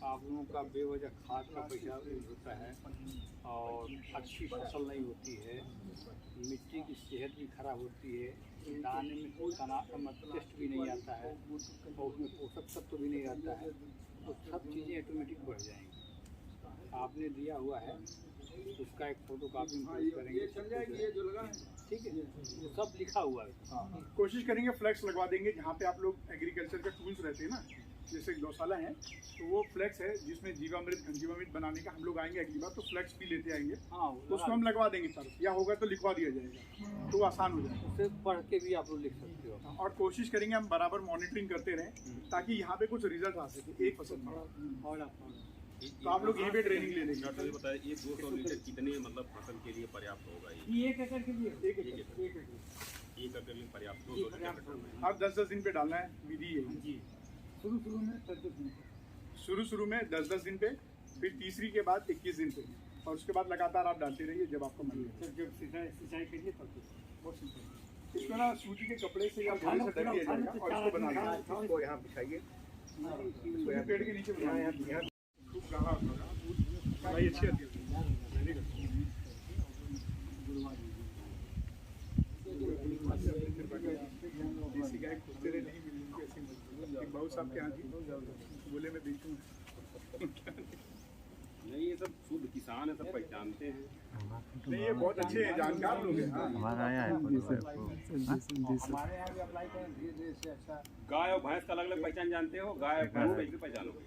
S6: आप लोगों का बेवजह खाद का पैसा यूज होता है और अच्छी फसल नहीं होती है, मिट्टी की सेहत भी खराब होती है, दाने में टेस्ट भी नहीं आता है और उसमें पोषक तत्व भी नहीं रहता है, तो सब चीज़ें ऑटोमेटिक बढ़ जाएंगी। आपने दिया हुआ है उसका एक फोटो कापी करेंगे, ठीक है, वो सब लिखा हुआ है।
S3: कोशिश करेंगे फ्लैक्स लगवा देंगे जहाँ पे आप लोग एग्रीकल्चर का टूल्स रहते हैं ना, जैसे गौशाला है तो वो फ्लैक्स है जिसमें जीवामृत घनजीवामृत बनाने का हम लोग आएंगे अगली बार तो फ्लैक्स भी लेते आएंगे,
S6: हाँ
S3: तो उसको हम लगवा देंगे सर, या होगा तो लिखवा दिया जाएगा तो आसान हो जाएगा।
S6: उसे पढ़ के भी आप लोग लिख सकते हो
S3: और कोशिश करेंगे हम बराबर मॉनिटरिंग करते रहें ताकि यहाँ पे कुछ रिजल्ट आ सके एक फसल में। तो आप लोग यहीं पे ट्रेनिंग ले लेंगे।
S1: डॉक्टर जी बताइए ये 200 लीटर कितने मतलब फसल के लिए पर्याप्त होगा? ये
S5: ये 1 एकड़ के लिए
S3: एक एकड़
S1: एक एकड़ में पर्याप्त 200 लीटर पेट्रोल में।
S3: अब 10-10 दिन पे डालना है, विधि है
S5: जी शुरू में 10 दिन
S3: शुरू में 10-10 दिन पे, फिर तीसरी के बाद 21 दिन पे, और उसके बाद लगातार आप डालते रहिए जब आपको मन लगे।
S5: जब सिंचाई करिए तब बहुत सिंपल।
S3: इसको ना सूजी के कपड़े से या घड़े से ढक दिया जाएगा और इसको बना लेंगे।
S4: इसको यहाँ बिछाइए,
S3: पेड़ के नीचे बनाएंगे। खूब गाढ़ा होगा, भाई अच्छी आती है। देसी गाय खुदते रहे नहीं मिली उनको ऐसी मजबूत। एक बहुत साहब के यहाँ थी, बोले मैं बेचूँ।
S1: नहीं ये सब शुद्ध किसान है, सब पहचानते हैं।
S3: नहीं ये बहुत अच्छे हैं, जानकार लोग हैं।
S2: हमारे यहाँ भी अप्लाई करें धीरे से अच्छा।
S1: गाय और भैंस का अलग अलग पहचान जानते हो? गाय भैंस कैसे पहचानोगे?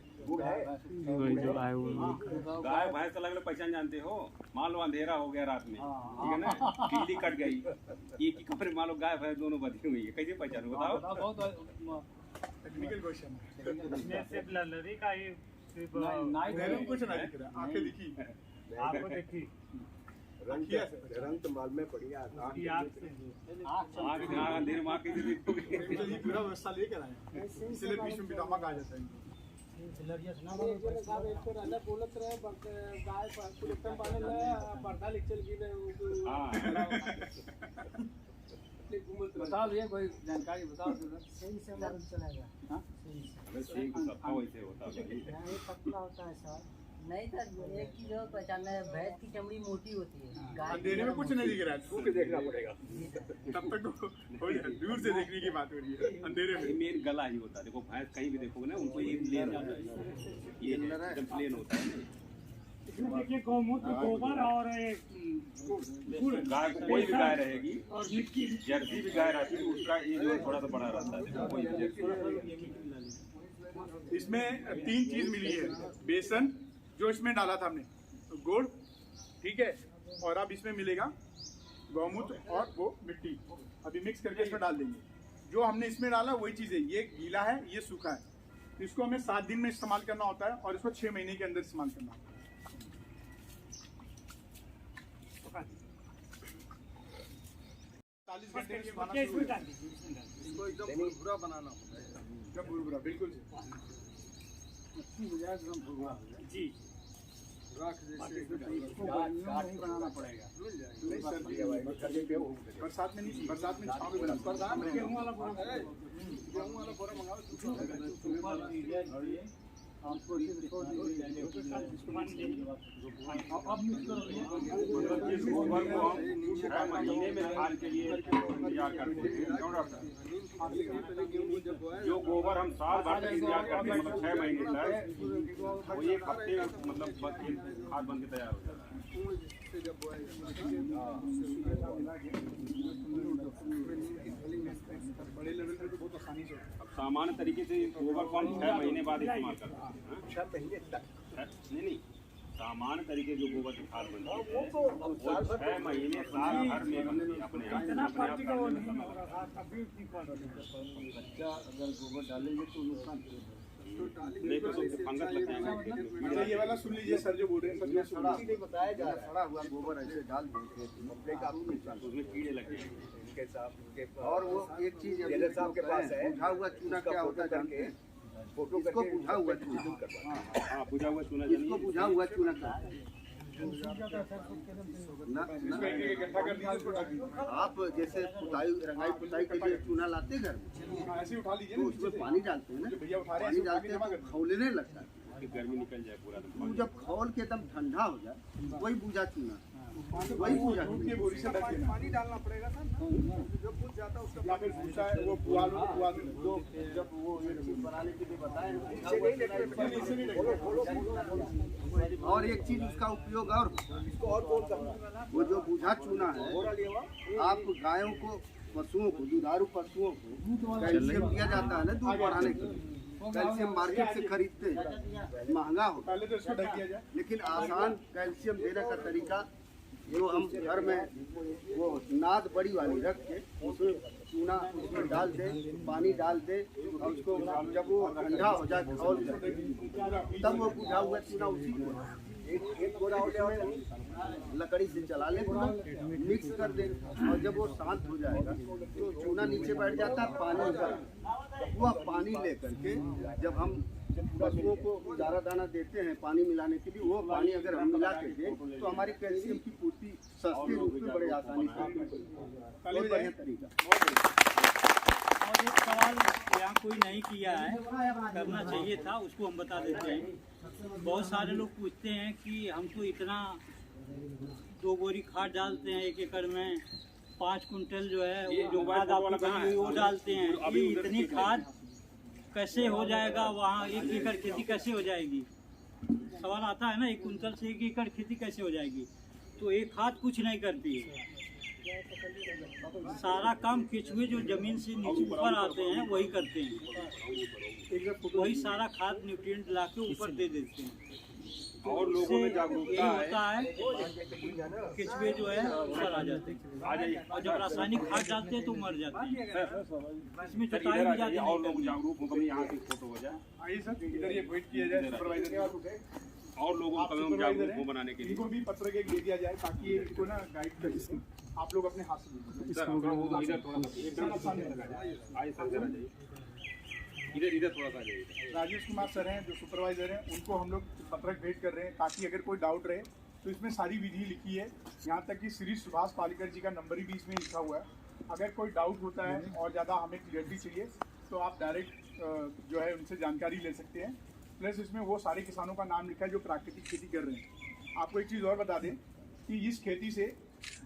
S1: गाय भैंस का अलग अलग पहचान जानते हो? मान लो अंधेरा हो गया रात में, ठीक है ना, बिजली कट गई, एक ही कमरे मान लो गाय भैंस दोनों बधी हुई है, कैसे पहचानो बताओ?
S3: टेक्निकल क्वेश्चन है।
S5: इसमें सिर्फ ललरी का ही सिर्फ
S3: मेरे को कुछ नहीं दिख रहा, आंखें दिखी।
S5: आपको देखी
S4: रंग तो माल में बढ़िया
S5: की आँख से
S1: अंधेरे में आके देखोगे।
S3: तो ये पूरा व्यवस्था लेकर आए, इसलिए बीच में बिटामा कहा जाता है इनको।
S2: बताओ भैया कोई जानकारी बताओ।
S8: सही से मालूम चलेगा।
S1: सही सबका वैसे होता है।
S8: ये पतला होता है सर। नहीं सर, एक चीज और पहचानना है, भैंस की चमड़ी मोटी होती है, गाय
S3: अंधेरे में कुछ नहीं दिख रहा है, छू के देखना पड़ेगा। तब तक हो जाए, दूर से देखने की बात हो रही है, अंधेरे में।
S1: मेन गला ही होता है। देखो भैंस कहीं भी देखोगे ना उनको ये प्लेन होता है, ये एकदम प्लेन होता है।
S5: इसमें देखिए गौमूत्र, गोबर और गुड़,
S1: गाय कोई भी गाय रहेगी
S5: और मिट्टी।
S1: जर्सी भी गाय रहती है उसका ये जो थोड़ा सा बड़ा रहता है। देखो कोई भी जर्सी
S3: इसमें 3 चीज मिली है, बेसन जो इसमें डाला था हमने, गुड़, ठीक है, और अब इसमें मिलेगा गौमूत्र और वो मिट्टी, अभी मिक्स करके इसमें डाल देंगे। जो हमने इसमें डाला वही चीज़ है, ये गीला है ये सूखा है, इसको हमें 7 दिन में इस्तेमाल करना होता है और इसको 6 महीने के अंदर इस्तेमाल करना होता है। 40 घंटे में खाना शुरू हो जाता है।
S7: इसको एकदम भुरभुरा बनाना होता है।
S3: एकदम भुरभुरा, बिल्कुल
S5: जी
S7: राख जैसे
S2: बनाना पड़ेगा।
S3: नहीं सर, बरसात में नहीं, बरसात में छाँव में बनाते हैं।
S7: गेहूं वाला बोरा मंगाओ।
S2: आपको ये छोड़ दीजिए। अब मिक्स करो।
S1: इस गोबर को हम 6 महीने में खाद के लिए तैयार करते हैं। क्यों डॉक्टर? जो गोबर हम साल भर तक तैयार करते हैं, मतलब 6 महीने तक, वो 1 हफ्ते में मतलब खाद बन के तैयार हो जाता है।
S3: बड़े लेवल पे तो बहुत आसानी से।
S1: अब सामान्य तरीके से गोबर को हम 6 महीने बाद इस्तेमाल करते हैं।
S4: 6 महीने तक
S1: नहीं, सामान्य तरीके जो गोबर की खाद बनती है वो 6 महीने साल भर में बनती है अपने आप।
S2: बच्चा अगर गोबर डालेंगे तो नुकसान
S1: नहीं तो फंगस लग जाएंगे।
S3: अच्छा ये वाला सुन लीजिए सर जो बोल रहे हैं, सर जो सुन लीजिए।
S4: नहीं बताया जा रहा है, सड़ा हुआ गोबर ऐसे डाल देंगे कपड़े का
S1: उसमें कीड़े लग जाएंगे।
S4: उनके साथ और वो एक चीज जेलर साहब के पास है, बुझा हुआ चूना क्या होता है करके फोटो करके बुझा हुआ चूना
S1: हाँ, बुझा हुआ चूना
S4: इसको बुझा हुआ चूना का
S3: इसको एक इकट्ठा कर दीजिए, इसको ढक दीजिए।
S4: आप जैसे पुताई रंगाई पुताई के लिए चूना लाते घर में
S3: ऐसे ही उठा लीजिए
S4: तो
S3: ना,
S4: उसमें पानी डालते हैं ना,
S3: भैया उठा रहे
S4: पानी
S3: हैं,
S4: डालते हैं तो खौलने लगता है।
S1: गर्मी निकल जाए पूरा।
S4: वो जब खौल के एकदम ठंडा हो जाए वही बुझा चूना, वही बुझा
S3: दूध की बोरी से ढक देना।
S7: पानी डालना पड़ेगा सर, जो बुझ जाता है उसका
S3: या फिर भूसा है वो पुआ लो, पुआ दो।
S4: जब वो ये चीज बनाने के लिए बताए और एक चीज उसका उपयोग और इसको और कौन करना, वो जो बुझा चूना है आप गायों को, पशुओं को, दुधारू पशुओं को कैल्शियम दिया जाता है ना दूध बढ़ाने के लिए। कैल्शियम मार्केट से खरीदते हैं, महंगा होता है,
S3: पहले तो इसको ढक दिया जाए।
S4: लेकिन आसान कैल्शियम देने का तरीका जो हम घर में वो नाद बड़ी वाली रख के उसमें चूना उसमें डाल दे, पानी डाल दे और उसको जब वो ठंडा हो जाए खौल जाए तब वो बुझा हुआ चूना उसी को एक गोरा उसमें लकड़ी से चला ले, मिक्स कर दे और जब वो शांत हो जाएगा तो चूना नीचे बैठ जाता है, पानी ऊपर। वह पानी ले करके जब हम पशुओं को चारा दाना देते हैं पानी मिलाने के लिए, वो पानी अगर हम मिला के दें तो हमारी कैल्शियम की पूर्ति सस्ती रूप में बड़े आसानी से बहुत बढ़िया तरीका।
S6: और एक सवाल यहाँ कोई नहीं किया है, करना चाहिए था, उसको हम बता देते हैं। बहुत सारे लोग पूछते हैं कि हम तो इतना 2 बोरी खाद डालते हैं 1 एकड़ में, 5 कुंटल जो है वो जो खाद आपकी बनी हुई वो डालते हैं, ये इतनी खाद कैसे हो जाएगा, वहाँ 1 एकड़ खेती कैसे हो जाएगी? सवाल आता है ना, 1 कुंटल से 1 एकड़ खेती कैसे हो जाएगी? तो एक खाद कुछ नहीं करती है, सारा काम केचुए जो जमीन से नीचे ऊपर आते हैं वही करते हैं, वही सारा खाद न्यूट्रिएंट ला के ऊपर दे देते हैं।
S1: और लोगों में जागरूकता
S6: होता है, केचुए जो है ऊपर आ जाते हैं और जब रासायनिक खाद डालते हैं तो मर जाते हैं, इसमें जुताई भी जाती है।
S1: और लोग जागरूक हो, कभी यहाँ से फोटो हो जाए।
S3: आइए सर, इधर ये वेट किया जाए सुपरवाइजर
S1: और लोगों को कभी जागरूक हो बनाने के लिए
S3: इनको भी पत्र के दे दिया जाए ताकि इनको ना गाइड कर सकें। आप लोग अपने हाथ से
S1: इधर थोड़ा सा इधर थोड़ा सा
S3: राजेश कुमार सर हैं जो सुपरवाइजर हैं, उनको हम लोग पत्रक भेंट कर रहे हैं ताकि अगर कोई डाउट रहे तो इसमें सारी विधि लिखी है, यहाँ तक कि श्री सुभाष पालेकर जी का नंबर भी इसमें लिखा हुआ है। अगर कोई डाउट होता है और ज़्यादा हमें क्लियरिटी चाहिए तो आप डायरेक्ट जो है उनसे जानकारी ले सकते हैं। प्लस इसमें वो सारे किसानों का नाम लिखा है जो प्राकृतिक खेती कर रहे हैं। आपको एक चीज़ और बता दें कि इस खेती से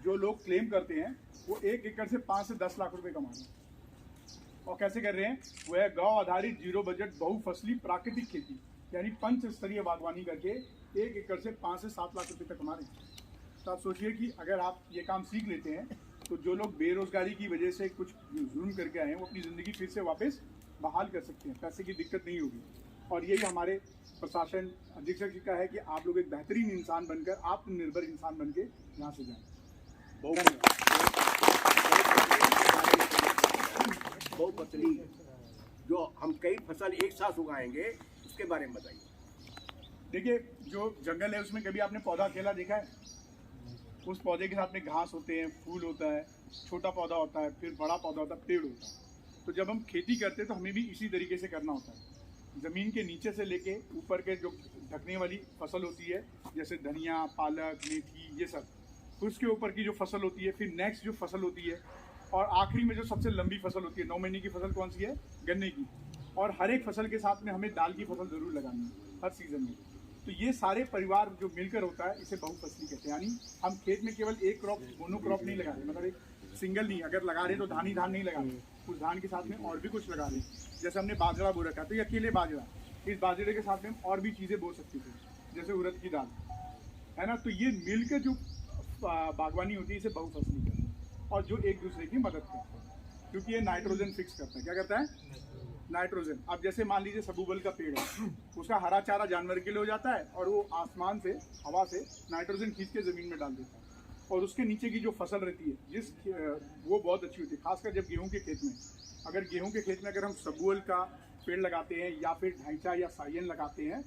S3: जो लोग क्लेम करते हैं वो 1 एकड़ से 5 से 10 लाख रुपए कमा रहे हैं। और कैसे कर रहे हैं? वो है गांव आधारित 0 बजट बहुफसली प्राकृतिक खेती, यानी पंच स्तरीय बागवानी करके 1 एकड़ से 5 से 7 लाख रुपए तक कमा रहे हैं। तो आप सोचिए कि अगर आप ये काम सीख लेते हैं तो जो लोग बेरोजगारी की वजह से कुछ जुर्म करके आए हैं वो अपनी ज़िंदगी फिर से वापस बहाल कर सकते हैं, पैसे की दिक्कत नहीं होगी। और यही हमारे प्रशासन अधीक्षक जी का है कि आप लोग एक बेहतरीन इंसान बनकर, आत्मनिर्भर इंसान बनके यहाँ से जाएं।
S9: बहुफसली जो हम कई फसल एक साथ उगाएंगे उसके बारे में बताइए।
S3: देखिए, जो जंगल है उसमें कभी आपने पौधा अकेला देखा है? उस पौधे के साथ में घास होते हैं, फूल होता है, छोटा पौधा होता है, फिर बड़ा पौधा होता है, पेड़ होता है। तो जब हम खेती करते हैं तो हमें भी इसी तरीके से करना होता है। ज़मीन के नीचे से लेके ऊपर के जो ढकने वाली फसल होती है जैसे धनिया, पालक, मेथी, ये सब, उसके ऊपर की जो फसल होती है, फिर नेक्स्ट जो फसल होती है, और आखिरी में जो सबसे लंबी फसल होती है 9 महीने की फसल कौन सी है? गन्ने की। और हर एक फसल के साथ में हमें दाल की फसल ज़रूर लगानी है हर सीज़न में। तो ये सारे परिवार जो मिलकर होता है इसे बहुफसली कहते हैं। यानी हम खेत में केवल एक क्रॉप, मोनो क्रॉप नहीं लगा रहे, मतलब एक सिंगल नहीं, अगर लगा रहे तो धान ही धान नहीं लगा रहे, उस धान के साथ में और भी कुछ लगा रहे। जैसे हमने बाजरा बो रखा तो ये अकेले बाजरा, इस बाजरे के साथ में हम और भी चीज़ें बो सकते थे जैसे उड़द की दाल, है ना। तो ये मिलकर जो बागवानी होती है इसे बहुफसली कहते हैं और जो एक दूसरे की मदद करते हैं, क्योंकि ये नाइट्रोजन फिक्स करता है। क्या करता है? नाइट्रोजन। अब जैसे मान लीजिए सबूबल का पेड़ है, उसका हरा चारा जानवर के लिए हो जाता है और वो आसमान से, हवा से नाइट्रोजन खींच के ज़मीन में डाल देता है। और उसके नीचे की जो फसल रहती है वो बहुत अच्छी होती है, खासकर जब गेहूं के खेत में। अगर गेहूं के खेत में अगर हम सबूबल का पेड़ लगाते हैं या फिर ढांचा या सायन लगाते हैं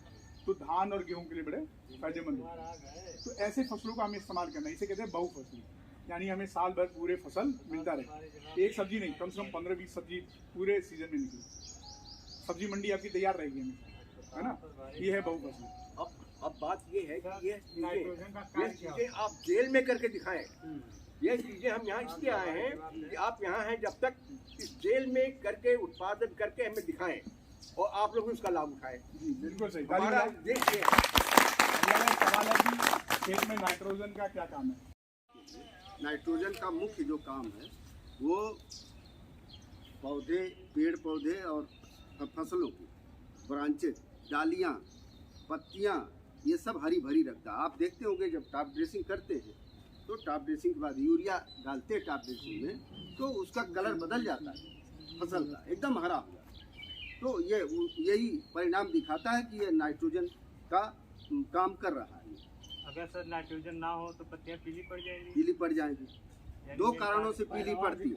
S3: तो धान और गेहूं के लिए बड़े फायदेमंद होते हैं। तो ऐसे फसलों का हमें इस्तेमाल करना है, इसे कहते हैं बहुफसली। यानी हमें साल भर पूरे फसल मिलता रहे, एक सब्जी नहीं, कम से कम 15-20 सब्जी पूरे सीजन में निकले। सब्जी मंडी आपकी तैयार रहेगी हमेशा, है ना। ये है बहुफसली।
S9: अब बात ये है कि ये चीजें आप जेल में करके दिखाएं। ये चीजें हम यहाँ इसलिए आए हैं कि आप यहाँ हैं, जब तक इस जेल में करके उत्पादन करके हमें दिखाएं और आप लोग उसका लाभ उठाएं।
S3: जी बिल्कुल सही।
S9: हमारा उद्देश्य है।
S3: सवाल है कि खेत में नाइट्रोजन का क्या काम है?
S4: नाइट्रोजन का मुख्य जो काम है वो पौधे, पेड़ पौधे और फसलों की ब्रांचेज, डालियाँ, पत्तियाँ, ये सब हरी भरी रखता है। आप देखते होंगे जब टॉप ड्रेसिंग करते हैं तो टॉप ड्रेसिंग के बाद यूरिया डालते हैं टॉप ड्रेसिंग में तो उसका कलर बदल जाता है फसल का, एकदम हरा हो जाता है। तो यही परिणाम दिखाता है कि ये नाइट्रोजन का काम कर रहा है।
S2: अगर सर नाइट्रोजन ना हो तो पत्तियाँ पीली पड़ जाएगी।
S4: पीली पड़ जाएगी, 2 कारणों से पीली पड़ती है।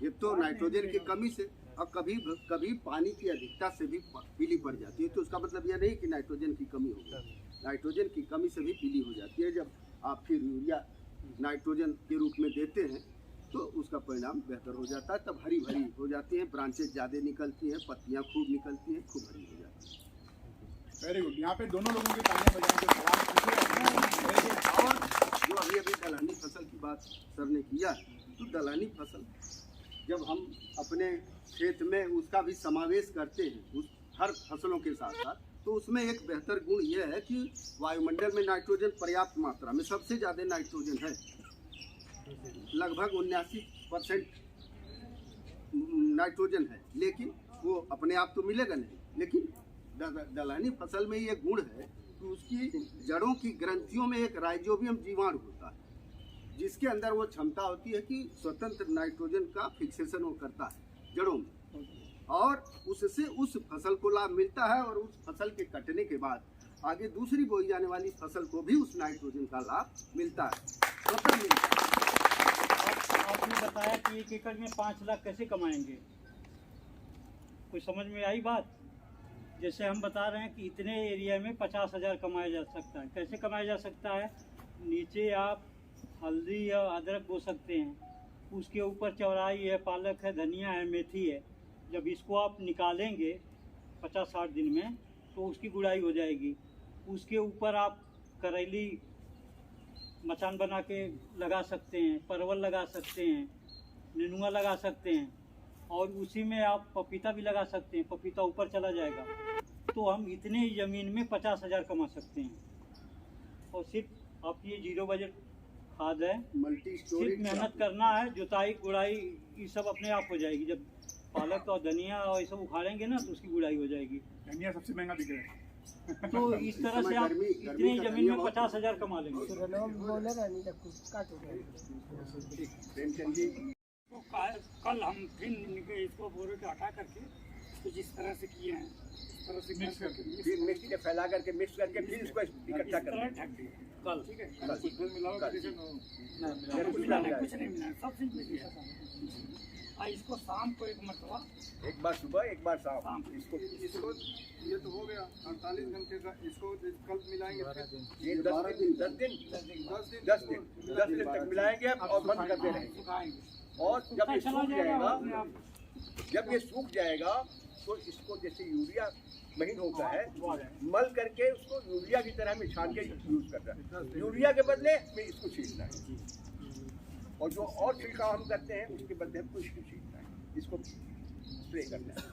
S4: एक तो नाइट्रोजन की कमी से और कभी कभी पानी की अधिकता से भी पीली पड़ जाती है। तो उसका मतलब यह नहीं कि नाइट्रोजन की कमी हो गई, नाइट्रोजन की कमी से भी पीली हो जाती है। जब आप फिर यूरिया नाइट्रोजन के रूप में देते हैं तो उसका परिणाम बेहतर हो जाता है। तब हरी भरी हो जाती हैं, ब्रांचेज ज़्यादा निकलती हैं, पत्तियाँ खूब निकलती हैं, खूब हरी हो जाती हैं।
S3: Very good. यहाँ पे दोनों लोगों के तालियां बजाने के सवाल पूछे।
S4: और जो अभी दलहनी फसल की बात सर ने किया, तो दलहनी फसल जब हम अपने खेत में उसका भी समावेश करते हैं उस हर फसलों के साथ साथ, तो उसमें एक बेहतर गुण यह है कि वायुमंडल में नाइट्रोजन पर्याप्त मात्रा में, सबसे ज़्यादा नाइट्रोजन है, लगभग 79% नाइट्रोजन है। लेकिन वो अपने आप तो मिलेगा नहीं, लेकिन दलहनी फसल में ये गुण है कि उसकी जड़ों की ग्रंथियों में एक राइजोबियम जीवाणु होता है, जिसके अंदर वो क्षमता होती है कि स्वतंत्र नाइट्रोजन का फिक्सेशन वो करता है जड़ों में, और उससे उस फसल को लाभ मिलता है। और उस फसल के कटने के बाद आगे दूसरी बोई जाने वाली फसल को भी उस नाइट्रोजन का लाभ मिलता है, स्वतः मिलता है।
S6: आपने बताया कि 1 एकड़ में 5 लाख कैसे कमाएंगे, कुछ समझ में आई बात? जैसे हम बता रहे हैं कि इतने एरिया में 50,000 कमाया जा सकता है। कैसे कमाया जा सकता है? नीचे आप हल्दी या अदरक बो सकते हैं, उसके ऊपर चौराई है, पालक है, धनिया है, मेथी है। जब इसको आप निकालेंगे 50-60 दिन में तो उसकी गुड़ाई हो जाएगी। उसके ऊपर आप करेली मचान बना के लगा सकते हैं, परवल लगा सकते हैं, नेनुआ लगा सकते हैं, और उसी में आप पपीता भी लगा सकते हैं, पपीता ऊपर चला जाएगा। तो हम इतने ही ज़मीन में 50,000 कमा सकते हैं। और सिर्फ आप ये 0 बजट खाद है,
S4: मल्टी स्टोरेज,
S6: सिर्फ मेहनत करना है, जुताई गुड़ाई ये सब अपने आप हो जाएगी। जब पालक और धनिया और ये सब उखाड़ेंगे ना तो उसकी गुड़ाई हो जाएगी।
S3: धनिया सबसे महंगा बिक रहा है।
S6: तो इस तरह से आप इतनी ज़मीन में 50,000 कमा लेंगे।
S5: तो कल हम फिर इसको बोरे पे हटा करके कुछ इस तरह से किए हैं, इस तरह से मिक्स करके
S9: फिर मिक्स के फैला करके मिक्स करके फिर इसको इकट्ठा करना है।
S5: ढक दिए
S6: कल
S5: ठीक है।
S3: कुछ मिलाओगे जैसे
S5: कुछ नहीं मिला, सब चीज मिल गया। इसको शाम को एक मरतबा,
S9: एक बार सुबह एक बार शाम इसको
S7: ये तो हो गया 48 घंटे का। इसको कल मिलाएंगे फिर
S9: ये 10 दिन तक मिलाएंगे और बंद करते रहेंगे। और जब ये सूख जाएगा, जब ये सूख जाएगा तो इसको जैसे यूरिया महीन होता है, मल करके उसको यूरिया की तरह में छान के यूज करना है। यूरिया के बदले में इसको छींटना है, और जो और छिड़काव हम करते हैं उसके बदले हमको इसको छींटना है, इसको स्प्रे करना है।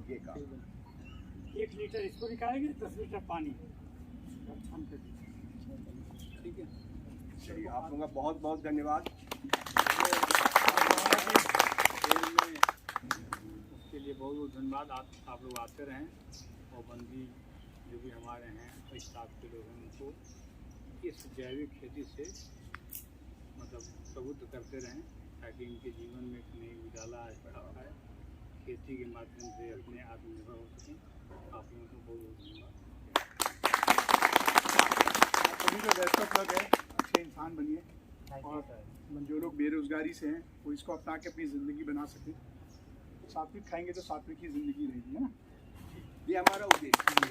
S9: ये काम
S5: 1 लीटर इसको निकालेंगे, 10 लीटर पानी ठीक है।
S9: चलिए, आप लोगों का बहुत बहुत धन्यवाद।
S2: उसके लिए बहुत बहुत धन्यवाद। आप लोग आते रहें, और बंदी जो भी हमारे हैं स्टाफ के लोग हैं उनको इस जैविक खेती से मतलब प्रबुद्ध करते रहें, ताकि इनके जीवन में एक नई उजाला आज बढ़ा है, खेती के माध्यम से अपने आत्मनिर्भर हो सकें। आप लोगों को बहुत बहुत धन्यवाद।
S3: सभी जो बेस्ट ऑफ लक है, अच्छे इंसान बनिए, और जो लोग बेरोजगारी से हैं वो इसको अपना के अपनी ज़िंदगी बना सकें। सात्विक खाएंगे तो सात्विक की ज़िंदगी रहेगी, है ना?
S9: ये हमारा उद्देश्य है।